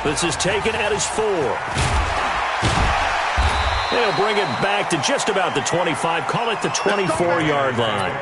This is taken at his 4. They'll bring it back to just about the 25. Call it the 24-yard line.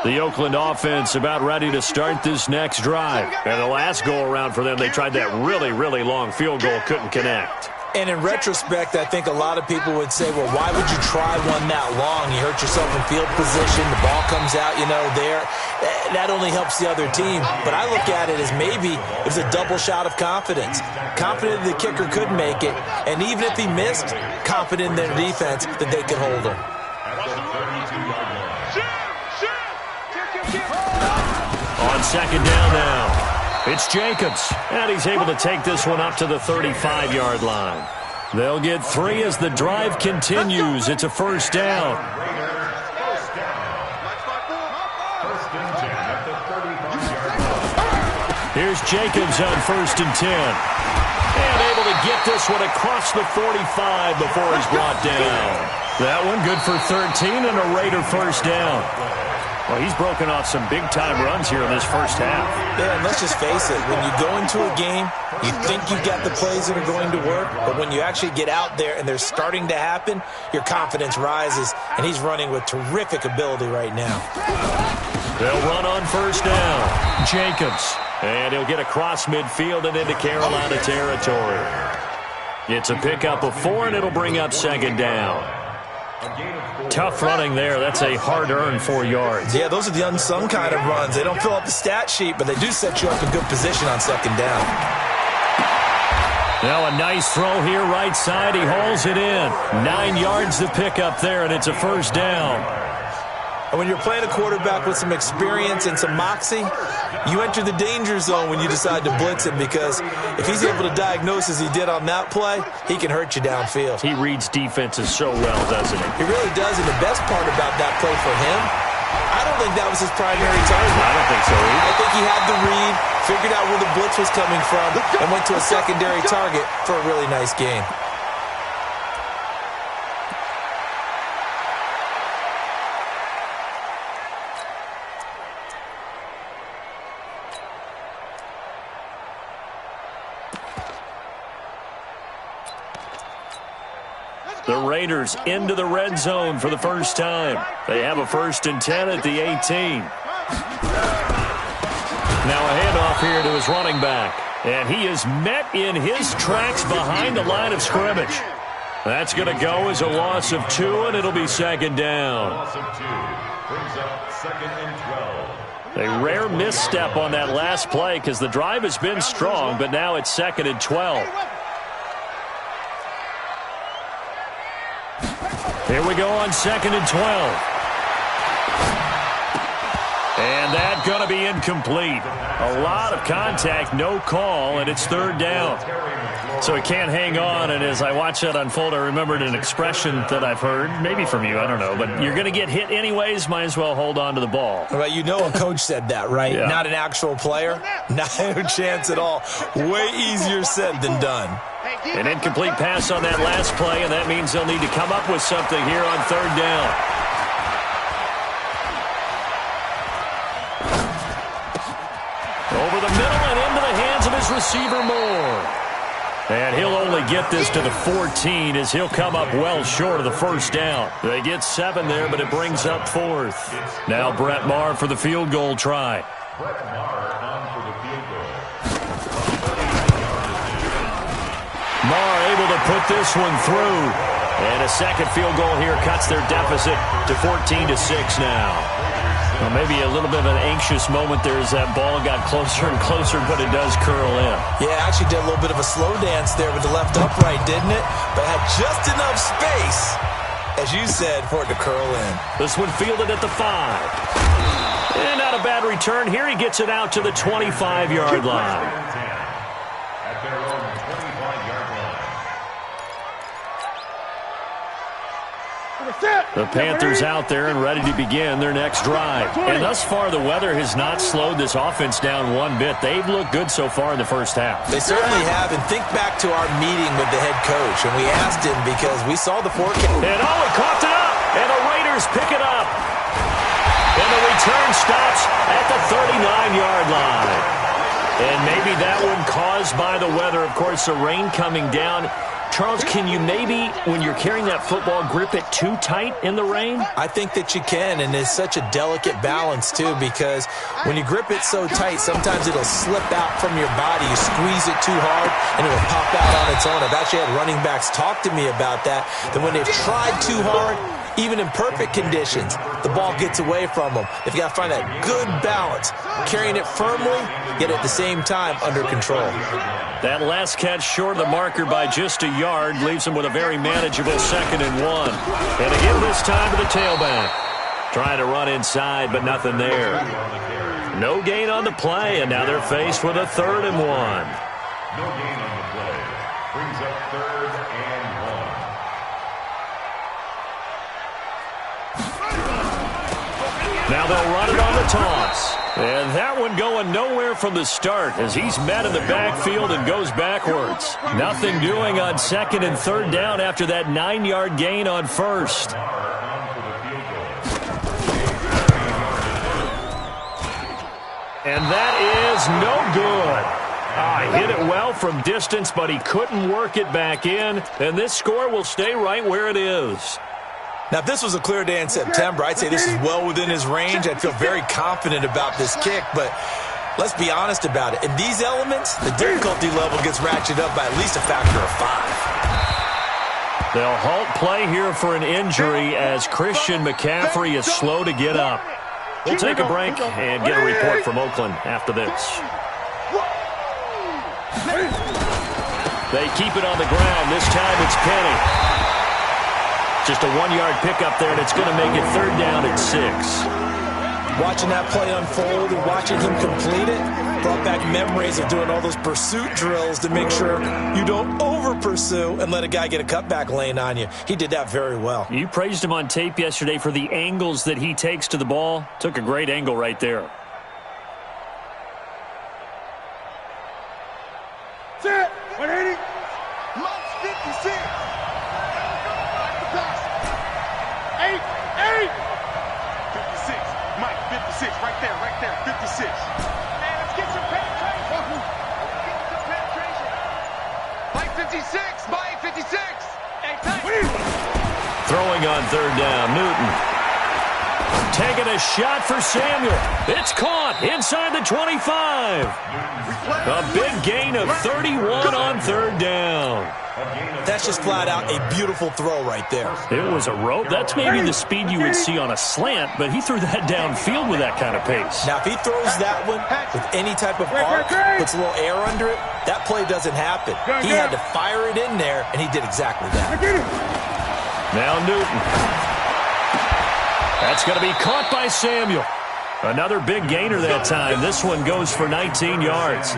The Oakland offense about ready to start this next drive. And the last go-around for them, they tried that really, really long field goal, couldn't connect. And in retrospect, I think a lot of people would say, well, why would you try one that long? You hurt yourself in field position. The ball comes out, there. That only helps the other team. But I look at it as maybe it was a double shot of confidence. Confident the kicker could make it. And even if he missed, confident in their defense that they could hold him. On second down now. It's Jacobs, and he's able to take this one up to the 35-yard line. They'll get 3 as the drive continues. It's a first down. Here's Jacobs on 1st and 10. And able to get this one across the 45 before he's brought down. That one good for 13 and a Raider first down. Well, he's broken off some big-time runs here in this first half. Yeah, and let's just face it. When you go into a game, you think you've got the plays that are going to work, but when you actually get out there and they're starting to happen, your confidence rises, and he's running with terrific ability right now. They'll run on first down. Jacobs. And he'll get across midfield and into Carolina territory. It's a pickup of 4, and it'll bring up second down. Tough running there. That's a hard-earned 4 yards. Yeah, those are the unsung kind of runs. They don't fill up the stat sheet, but they do set you up in good position on second down. Now a nice throw here, right side. He hauls it in. 9 yards to pick up there, and it's a first down. And when you're playing a quarterback with some experience and some moxie, you enter the danger zone when you decide to blitz him, because if he's able to diagnose as he did on that play, he can hurt you downfield. He reads defenses so well, doesn't he? He really does, and the best part about that play for him, I don't think that was his primary target. I don't think so either. I think he had the read, figured out where the blitz was coming from, and went to a secondary target for a really nice gain. The Raiders into the red zone for the first time. They have a 1st and 10 at the 18. Now a handoff here to his running back. And he is met in his tracks behind the line of scrimmage. That's going to go as a loss of 2, and it'll be second down. A rare misstep on that last play because the drive has been strong, but now it's 2nd and 12. Here we go on 2nd and 12. And that's going to be incomplete. A lot of contact, no call, and it's 3rd down. So he can't hang on, and as I watch that unfold, I remembered an expression that I've heard, maybe from you, I don't know, but you're going to get hit anyways, might as well hold on to the ball. Well, you know a coach said that, right? Yeah. Not an actual player. No chance at all. Way easier said than done. An incomplete pass on that last play, and that means they'll need to come up with something here on 3rd down. Over the middle and into the hands of his receiver Moore. And he'll only get this to the 14 as he'll come up well short of the first down. They get 7 there, but it brings up 4th. Now Brett Maher for the field goal try. Maher able to put this one through. And a second field goal here cuts their deficit to 14-6 now. Well, maybe a little bit of an anxious moment there as that ball got closer and closer, but it does curl in. Yeah, actually did a little bit of a slow dance there with the left upright, didn't it? But had just enough space, as you said, for it to curl in. This one fielded at the 5. And not a bad return. Here he gets it out to the 25-yard line. The Panthers out there and ready to begin their next drive. And thus far, the weather has not slowed this offense down one bit. They've looked good so far in the first half. They certainly have. And think back to our meeting with the head coach. And we asked him because we saw the forecast. And he coughed it up. And the Raiders pick it up. And the return stops at the 39-yard line. And maybe that one caused by the weather. Of course, the rain coming down. Charles, can you maybe, when you're carrying that football, grip it too tight in the rain? I think that you can, and it's such a delicate balance, too, because when you grip it so tight, sometimes it'll slip out from your body. You squeeze it too hard, and it'll pop out on its own. I've actually had running backs talk to me about that when they've tried too hard, even in perfect conditions, the ball gets away from them. They've got to find that good balance, carrying it firmly, yet at the same time under control. That last catch short of the marker by just a yard leaves him with a very manageable 2nd and 1. And again this time to the tailback. Trying to run inside, but nothing there. No gain on the play, and now they're faced with a 3rd and 1. No gain on the play. Brings up 3rd and 1. Now they'll run it on the toss. And that one going nowhere from the start as he's met in the backfield and goes backwards. Nothing doing on 2nd and 3rd down after that 9-yard gain on 1st. And that is no good. Hit it well from distance, but he couldn't work it back in. And this score will stay right where it is. Now, if this was a clear day in September, I'd say this is well within his range. I'd feel very confident about this kick, but let's be honest about it. In these elements, the difficulty level gets ratcheted up by at least a factor of 5. They'll halt play here for an injury as Christian McCaffrey is slow to get up. We'll take a break and get a report from Oakland after this. They keep it on the ground. This time it's Penny. Just a 1-yard pickup there, and it's going to make it 3rd down at 6. Watching that play unfold and watching him complete it brought back memories of doing all those pursuit drills to make sure you don't over-pursue and let a guy get a cutback lane on you. He did that very well. You praised him on tape yesterday for the angles that he takes to the ball. Took a great angle right there. Set, 180. Mike's 56. 56. Mike, 56. Right there, 56. Man, let's get some penetration. Mike, 56. Mike, 56. Hey, Throwing on 3rd down, Newton. Taking a shot for Samuel. It's caught inside the 25. A big gain of 31 on 3rd down. That's just flat out a beautiful throw right there. It was a rope. That's maybe the speed you would see on a slant, but he threw that downfield with that kind of pace. Now, if he throws that one with any type of arc, puts a little air under it, that play doesn't happen. He had to fire it in there, and he did exactly that. Now Newton. That's going to be caught by Samuel. Another big gainer that time. This one goes for 19 yards.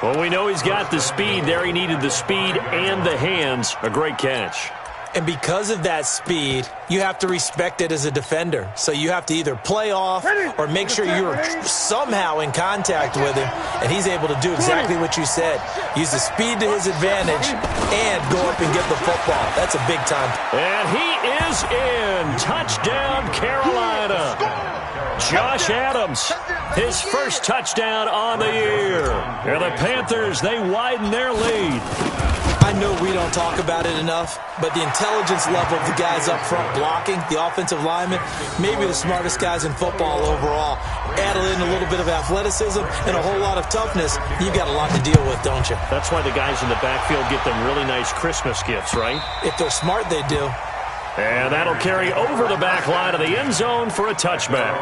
Well, we know he's got the speed there. He needed the speed and the hands. A great catch. And because of that speed, you have to respect it as a defender. So you have to either play off or make sure you're somehow in contact with him, and he's able to do exactly what you said. Use the speed to his advantage and go up and get the football. That's a big time. And he is in. Touchdown, Carolina. Josh Adams, his first touchdown on the year. And the Panthers, they widen their lead. I know we don't talk about it enough, but the intelligence level of the guys up front blocking, the offensive linemen, maybe the smartest guys in football overall. Add in a little bit of athleticism and a whole lot of toughness, you've got a lot to deal with, don't you? That's why the guys in the backfield get them really nice Christmas gifts, right? If they're smart, they do. And that'll carry over the back line of the end zone for a touchback.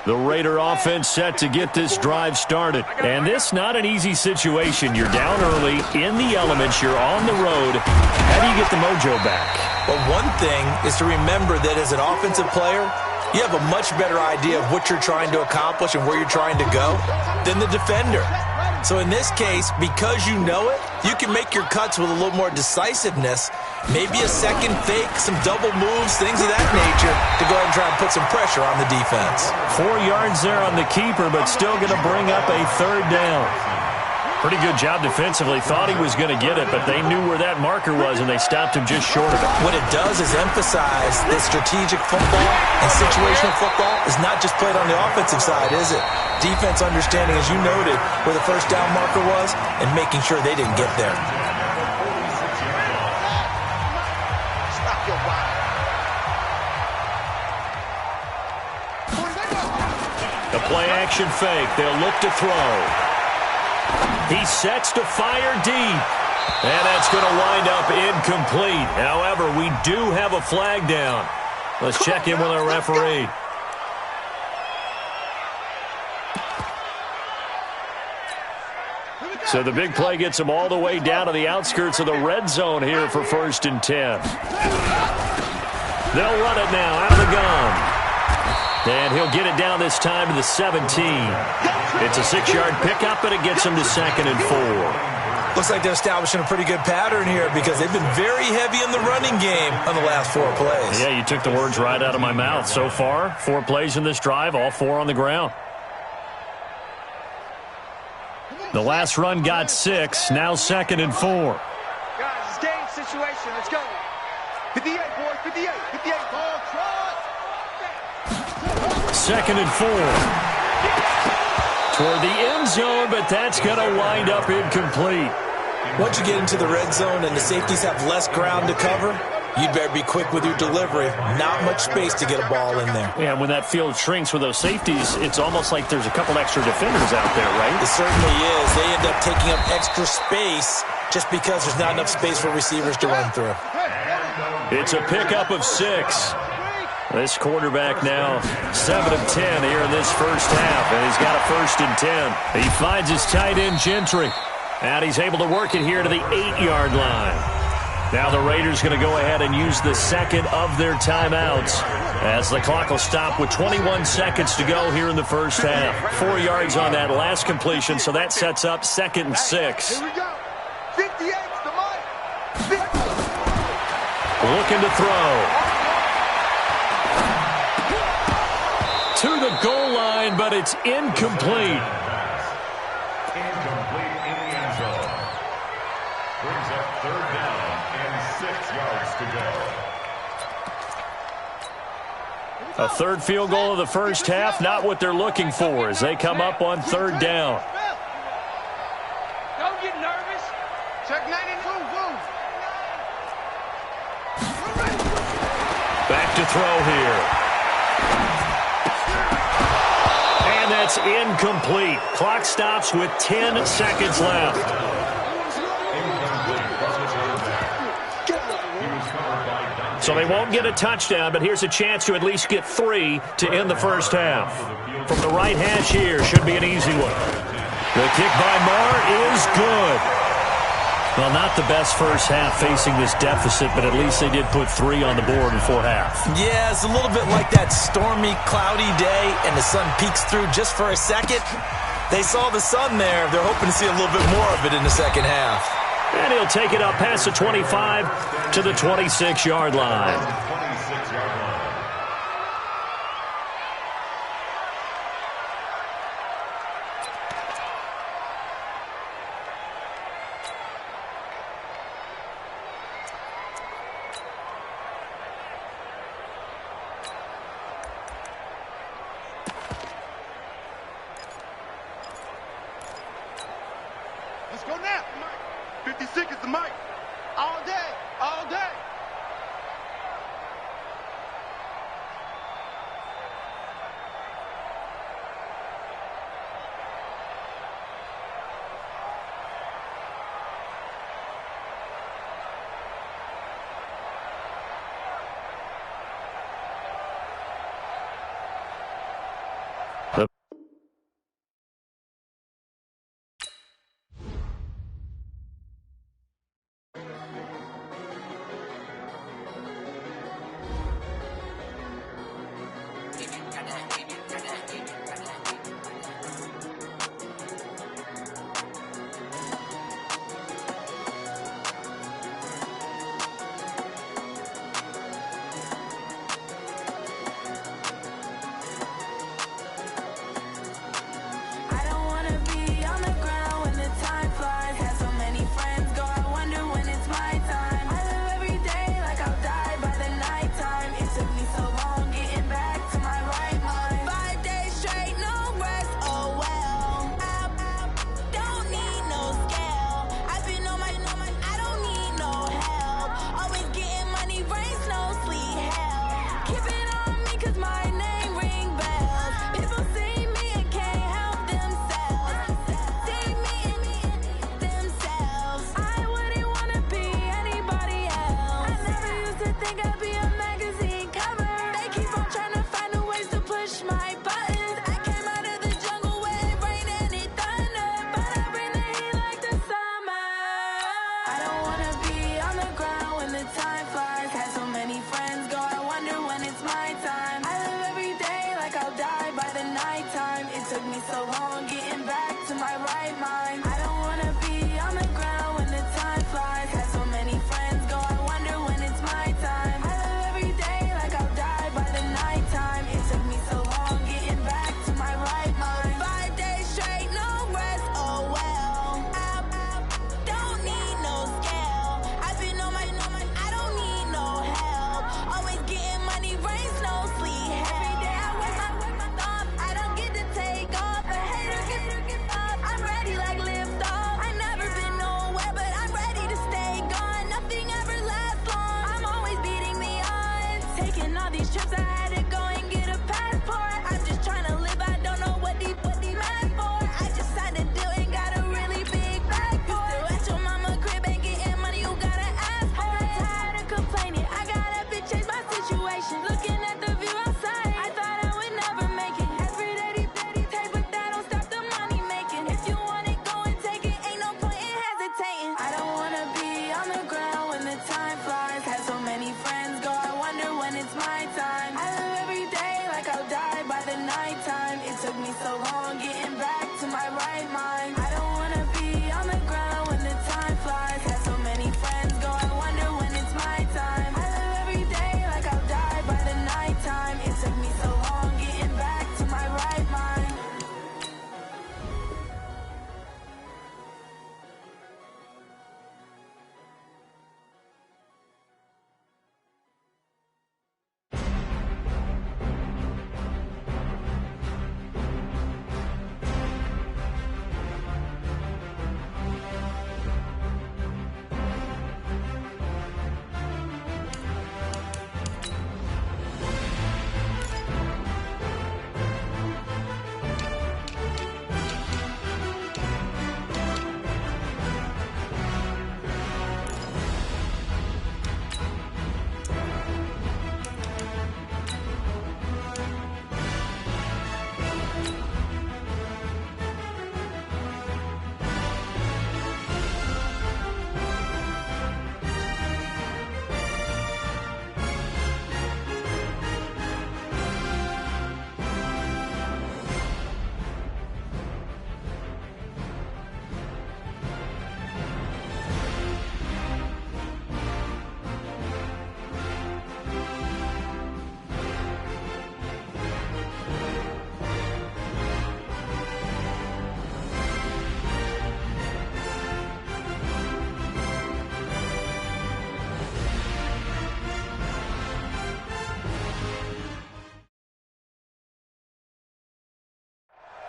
The Raider offense set to get this drive started. And this not an easy situation. You're down early, in the elements, you're on the road. How do you get the mojo back? Well, one thing is to remember that as an offensive player, you have a much better idea of what you're trying to accomplish and where you're trying to go than the defender. So in this case, because you know it, you can make your cuts with a little more decisiveness. Maybe a second fake, some double moves, things of that nature to go ahead and try and put some pressure on the defense. 4 yards there on the keeper, but still going to bring up a third down. Pretty good job defensively. Thought he was going to get it, but they knew where that marker was, and they stopped him just short of it. What it does is emphasize that strategic football and situational football is not just played on the offensive side, is it? Defense understanding, as you noted, where the first down marker was and making sure they didn't get there. Stop your wild. The play-action fake. They'll look to throw. He sets to fire deep. And that's going to wind up incomplete. However, we do have a flag down. Let's check in with our referee. So the big play gets him all the way down to the outskirts of the red zone here for 1st and 10. They'll run it now out of the gun. And he'll get it down this time to the 17. It's a 6-yard pickup, and it gets him to 2nd and 4. Looks like they're establishing a pretty good pattern here because they've been very heavy in the running game on the last 4 plays. Yeah, you took the words right out of my mouth. So far, 4 plays in this drive, all 4 on the ground. The last run got 6, now 2nd and 4. Guys, it's game situation. Let's go. 58, boys. 58. 58. Ball, try. 2nd and 4. Toward the end zone, but that's going to wind up incomplete. Once you get into the red zone and the safeties have less ground to cover, you'd better be quick with your delivery. Not much space to get a ball in there. Yeah, when that field shrinks with those safeties, it's almost like there's a couple extra defenders out there, right? It certainly is. They end up taking up extra space just because there's not enough space for receivers to run through. It's a pickup of 6. This quarterback now 7 of 10 here in this first half, and he's got a 1st and 10. He finds his tight end, Gentry, and he's able to work it here to the 8-yard line. Now the Raiders going to go ahead and use the second of their timeouts as the clock will stop with 21 seconds to go here in the first half. 4 yards on that last completion, so that sets up 2nd and 6. Here we go. 58's the mic. Looking to throw. To the goal line, but it's incomplete. Incomplete in the end zone. Brings up 3rd down and 6 yards to go. A 3rd field goal of the first half, not what they're looking for as they come up on 3rd down. Don't get nervous. Check 92. Move. Back to throw here. And that's incomplete. Clock stops with 10 seconds left. So they won't get a touchdown, but here's a chance to at least get 3 to end the first half. From the right hash here, should be an easy one. The kick by Marr is good. Well, not the best first half facing this deficit, but at least they did put 3 on the board before half. Yeah, it's a little bit like that stormy, cloudy day, and the sun peeks through just for a second. They saw the sun there. They're hoping to see a little bit more of it in the second half. And he'll take it up past the 25 to the 26-yard line. Let's go now. 56 is the mic. All day. All day.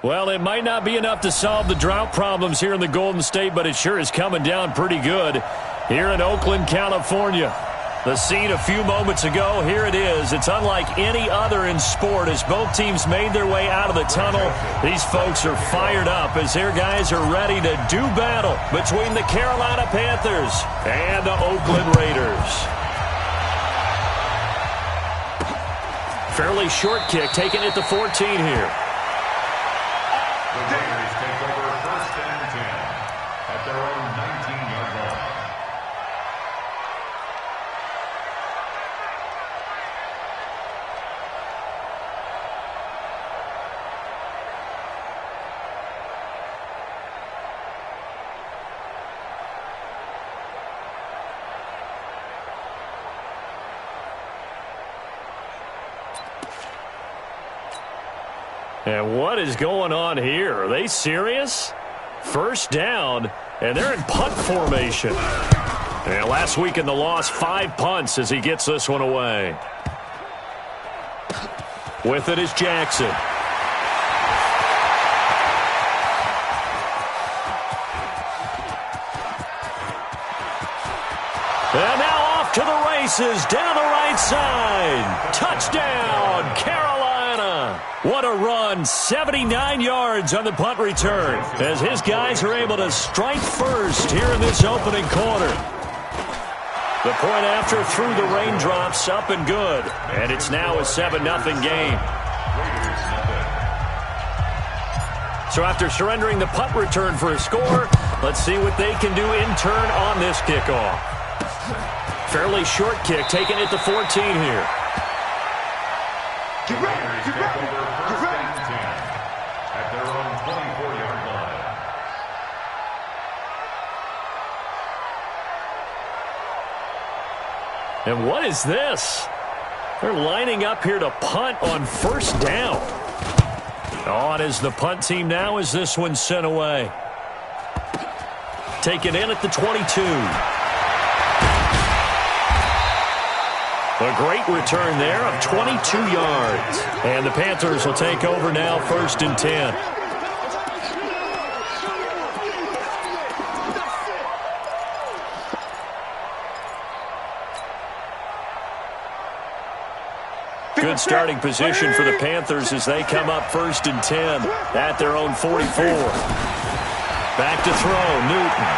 Well, it might not be enough to solve the drought problems here in the Golden State, but it sure is coming down pretty good here in Oakland, California. The scene a few moments ago, here it is. It's unlike any other in sport as both teams made their way out of the tunnel. These folks are fired up as their guys are ready to do battle between the Carolina Panthers and the Oakland Raiders. Fairly short kick, taking it to 14 here. The Raiders take over 1st and 10 at their own 19-yard line. And what is going on here? Are they serious? 1st down, and they're in punt formation. And last week in the loss, 5 punts as he gets this one away. With it is Jackson. And now off to the races, down the right side. Touchdown, Carolina. What a run, 79 yards on the punt return as his guys are able to strike first here in this opening quarter. The point after through the raindrops, up and good. And it's now a 7-0 game. So after surrendering the punt return for a score, let's see what they can do in turn on this kickoff. Fairly short kick, taking it to 14 here. Get ready, get ready, get ready. At their own 24-yard line. And what is this? They're lining up here to punt on 1st down. On is the punt team now as this one's sent away. Taken in at the 22. A great return there of 22 yards. And the Panthers will take over now 1st and 10. Good starting position for the Panthers as they come up 1st and 10 at their own 44. Back to throw, Newton.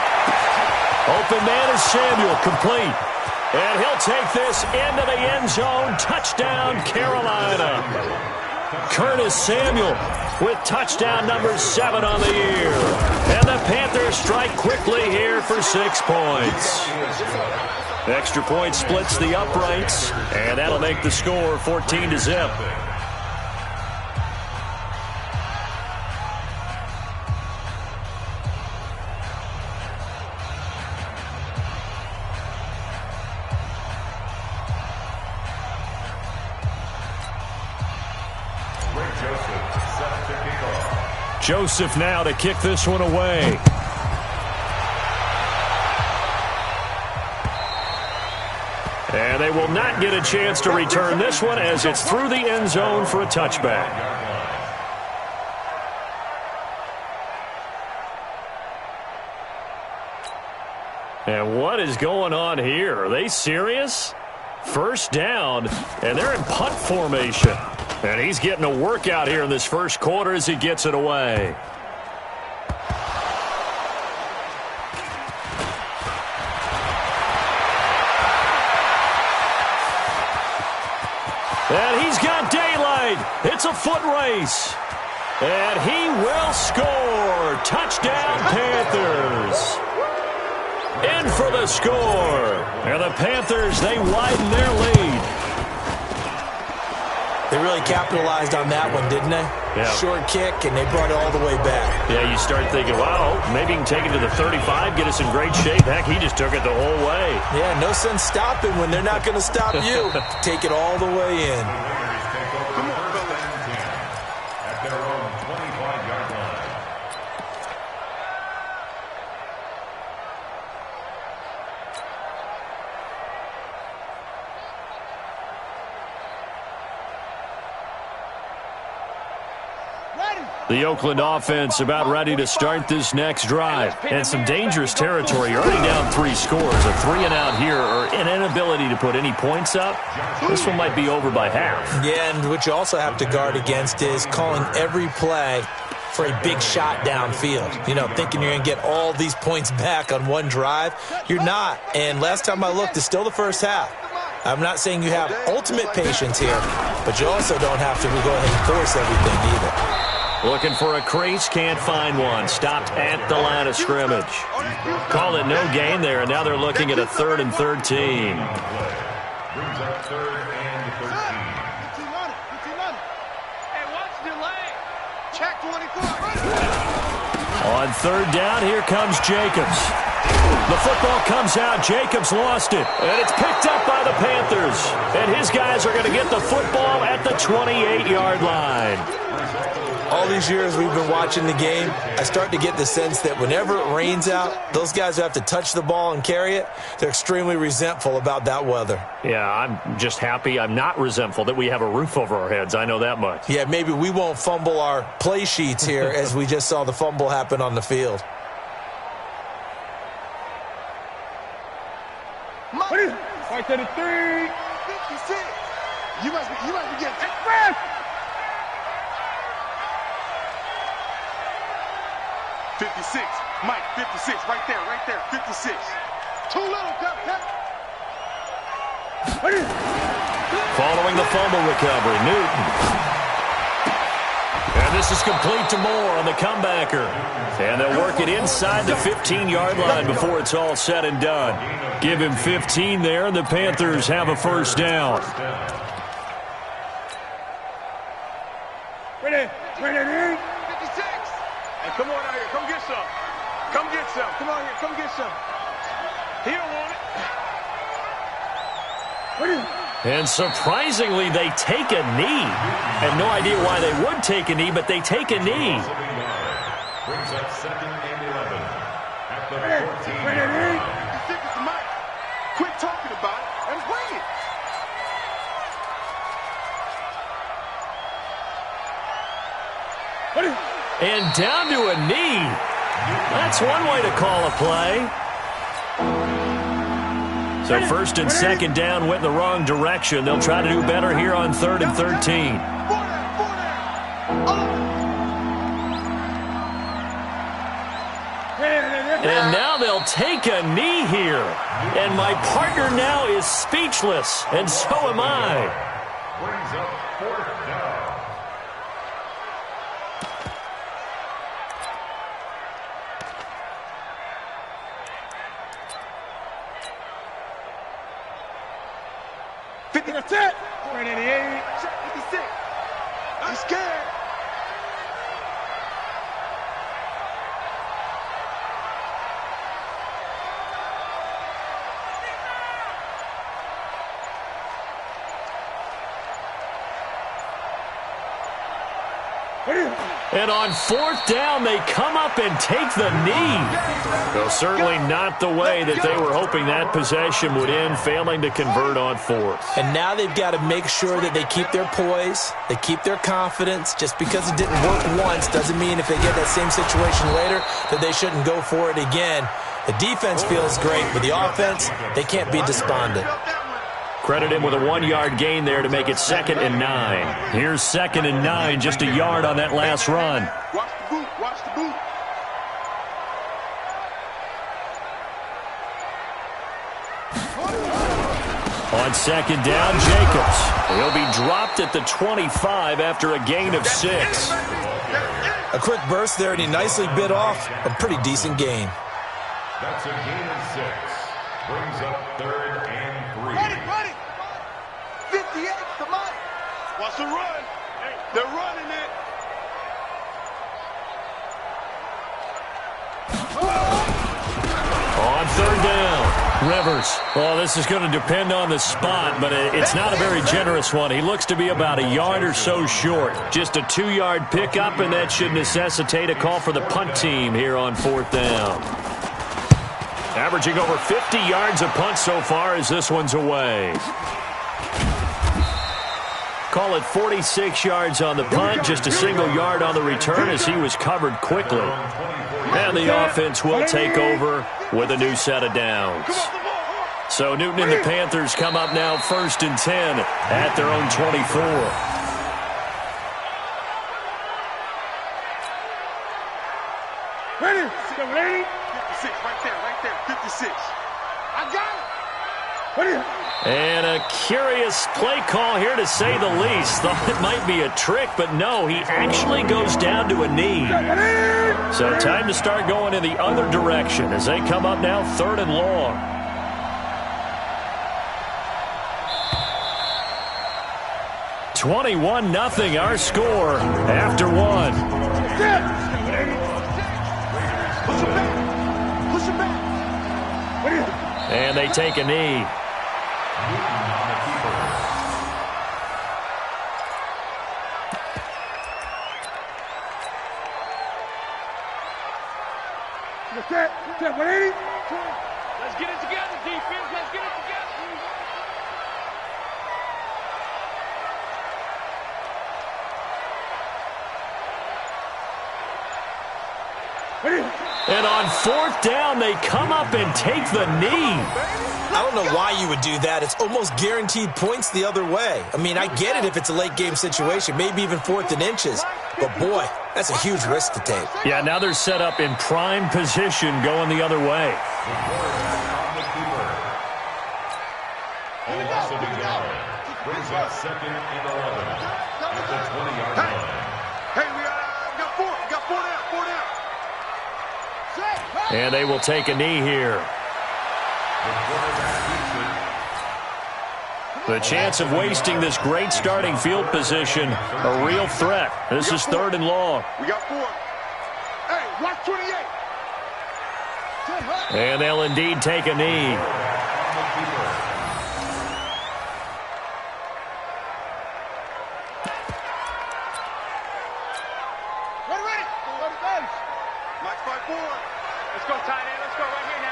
Open man is Samuel, complete. And he'll take this into the end zone. Touchdown, Carolina. Curtis Samuel with touchdown number 7 on the year. And the Panthers strike quickly here for 6 points. Extra point splits the uprights, and that'll make the score 14-0. Joseph now to kick this one away. And they will not get a chance to return this one as it's through the end zone for a touchback. And what is going on here? Are they serious? 1st down, and they're in punt formation. And he's getting a workout here in this 1st quarter as he gets it away. And he's got daylight. It's a foot race. And he will score. Touchdown, Panthers. In for the score. And the Panthers, they widen their lead. They really capitalized on that one, didn't they? Yeah. Short kick, and they brought it all the way back. Yeah, you start thinking, wow, maybe he can take it to the 35, get us in great shape. Heck, he just took it the whole way. Yeah, no sense stopping when they're not going to stop you. Take it all the way in. At their own 25-yard line. Ready. The Oakland offense about ready to start this next drive. And some dangerous territory. You're already down 3 scores. A 3-and-out here or an inability to put any points up. This one might be over by half. Yeah, and what you also have to guard against is calling every play for a big shot downfield. You know, thinking you're going to get all these points back on one drive. You're not. And last time I looked, it's still the first half. I'm not saying you have ultimate patience here, but you also don't have to go ahead and force everything either. Looking for a crease, can't find one. Stopped at the line of scrimmage. Call it no gain there, and now they're looking at a 3rd and 13. Brings up 3rd and 13. Hey, watch delay. Check 24. On 3rd down, here comes Jacobs. The football comes out. Jacobs lost it. And it's picked up by the Panthers. And his guys are going to get the football at the 28-yard line. All these years we've been watching the game, I start to get the sense that whenever it rains out, those guys who have to touch the ball and carry it, they're extremely resentful about that weather. Yeah, I'm just happy I'm not resentful that we have a roof over our heads. I know that much. Yeah, maybe we won't fumble our play sheets here as we just saw the fumble happen on the field. Right to the 3. 56. You must be getting express. 56. Mike, 56. Right there. 56. Too little, Captain. Following the fumble recovery, Newton. And this is complete to Moore on the comebacker. And they'll work it inside the 15-yard line before it's all said and done. Give him 15 there, and the Panthers have a 1st down. Ready. 56. Hey, come on out here. Come get some. Come get some. Come on here. Come get some. He don't want it. And surprisingly, they take a knee. I have no idea why they would take a knee, but they take a knee. Brings up 2nd and 11. At the 14. Quit talking about it and bring it. And down to a knee. That's one way to call a play. So 1st and 2nd down went in the wrong direction. They'll try to do better here on 3rd and 13. And now they'll take a knee here. And my partner now is speechless, and so am I. Brings up 4th down. That's it. 88. 56. I'm scared. And on 4th down, they come up and take the knee. Well, certainly not the way that they were hoping that possession would end, failing to convert on 4th. And now they've got to make sure that they keep their poise, they keep their confidence. Just because it didn't work once doesn't mean if they get that same situation later that they shouldn't go for it again. The defense feels great, but the offense, they can't be despondent. Credit him with a 1-yard gain there to make it 2nd and 9. Here's 2nd and 9, just a yard on that last run. Watch the boot. Watch the boot. On 2nd down, Jacobs. He'll be dropped at the 25 after a gain of 6. A quick burst there, and he nicely bit off a pretty decent gain. That's a gain of 6. Brings up 3rd and 3. Ready. 58. Come on. Watch the run. They're running it. On 3rd down, Rivers. Well, this is going to depend on the spot, but it's not a very generous one. He looks to be about a yard or so short. Just a 2-yard pickup, and that should necessitate a call for the punt team here on 4th down. Averaging over 50 yards a punt so far as this one's away. Call it 46 yards on the punt, just a single yard on the return as he was covered quickly. And the offense will take over with a new set of downs. So Newton and the Panthers come up now 1st and 10 at their own 24. Ready? 56, right there, 56. I got it. Ready? And a curious play call here, to say the least. Thought it might be a trick, but no, he actually goes down to a knee. So time to start going in the other direction as they come up now 3rd and long. (21-0) our score after one. Push him back. And they take a knee. Let's get it together, defense. Let's get it together. And on 4th down, they come up and take the knee. I don't know why you would do that. It's almost guaranteed points the other way. I mean, I get it if it's a late game situation, maybe even 4th and inches. But, boy, that's a huge risk to take. Yeah, now they're set up in prime position going the other way. Brings up 2nd and 11 at the 20-yard line. Hey, we got 4. We got 4 down. And they will take a knee here. The chance of wasting this great starting field position, a real threat. This is 3rd and long. We got 4. Hey, watch 28. And they'll indeed take a knee. Let's go, tight end. Let's go right here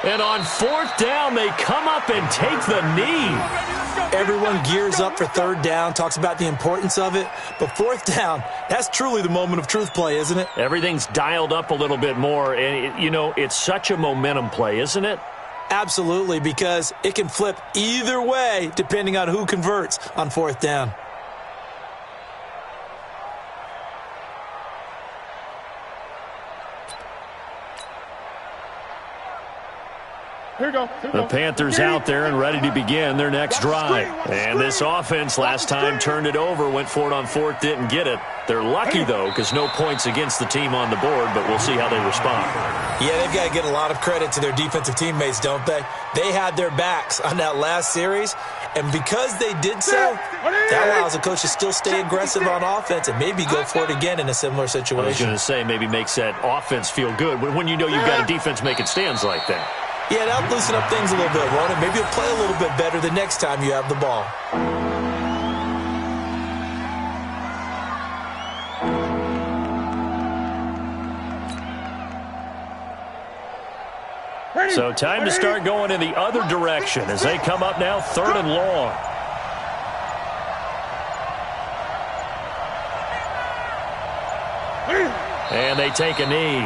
now. And on 4th down, they come up and take the knee. Everyone gears up for 3rd down, talks about the importance of it. But 4th down, that's truly the moment of truth play, isn't it? Everything's dialed up a little bit more. And, it's such a momentum play, isn't it? Absolutely, because it can flip either way depending on who converts on 4th down. Here we go. The Panthers out there and ready to begin their next drive. And this offense last time turned it over, went for it on 4th, didn't get it. They're lucky, though, because no points against the team on the board, but we'll see how they respond. Yeah, they've got to get a lot of credit to their defensive teammates, don't they? They had their backs on that last series, and because they did so, that allows the coach to still stay aggressive on offense and maybe go for it again in a similar situation. I was going to say, maybe makes that offense feel good when you know you've got a defense making stands like that. Yeah, that'll loosen up things a little bit, won't it? Maybe you'll play a little bit better the next time you have the ball. So time to start going in the other direction as they come up now 3rd and long. And they take a knee.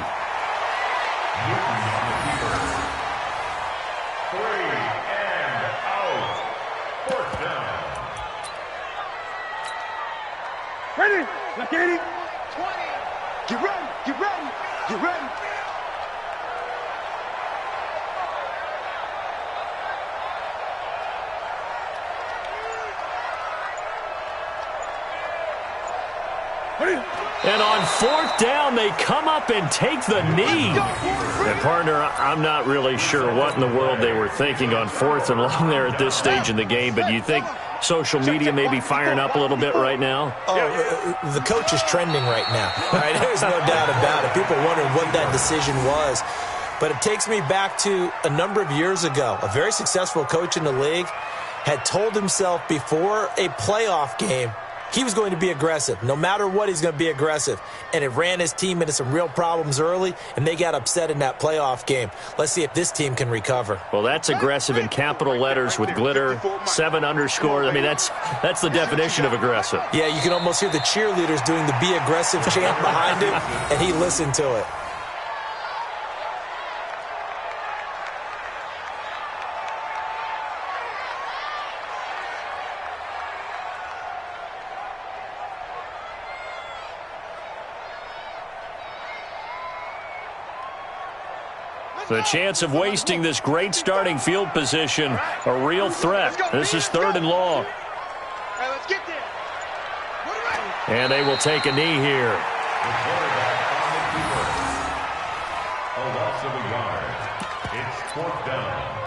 Ready? Look at it. 20. Get ready. Get ready. Get ready. And on 4th down, they come up and take the knee. And, partner, I'm not really sure what in the world they were thinking on 4th and long there at this stage in the game, but you think social media may be firing up a little bit right now? Oh, the coach is trending right now. Right? There's no doubt about it. People are wondering what that decision was. But it takes me back to a number of years ago. A very successful coach in the league had told himself before a playoff game, he was going to be aggressive. No matter what, he's going to be aggressive. And it ran his team into some real problems early, and they got upset in that playoff game. Let's see if this team can recover. Well, that's aggressive in capital letters with glitter, 7 underscore. I mean, that's the definition of aggressive. Yeah, you can almost hear the cheerleaders doing the be aggressive chant behind him, and he listened to it. The chance of wasting this great starting field position, a real threat. This is 3rd and long. Hey, let's get there. And they will take a knee here. The quarterback on the keeper. A loss of a yard. It's 4th down.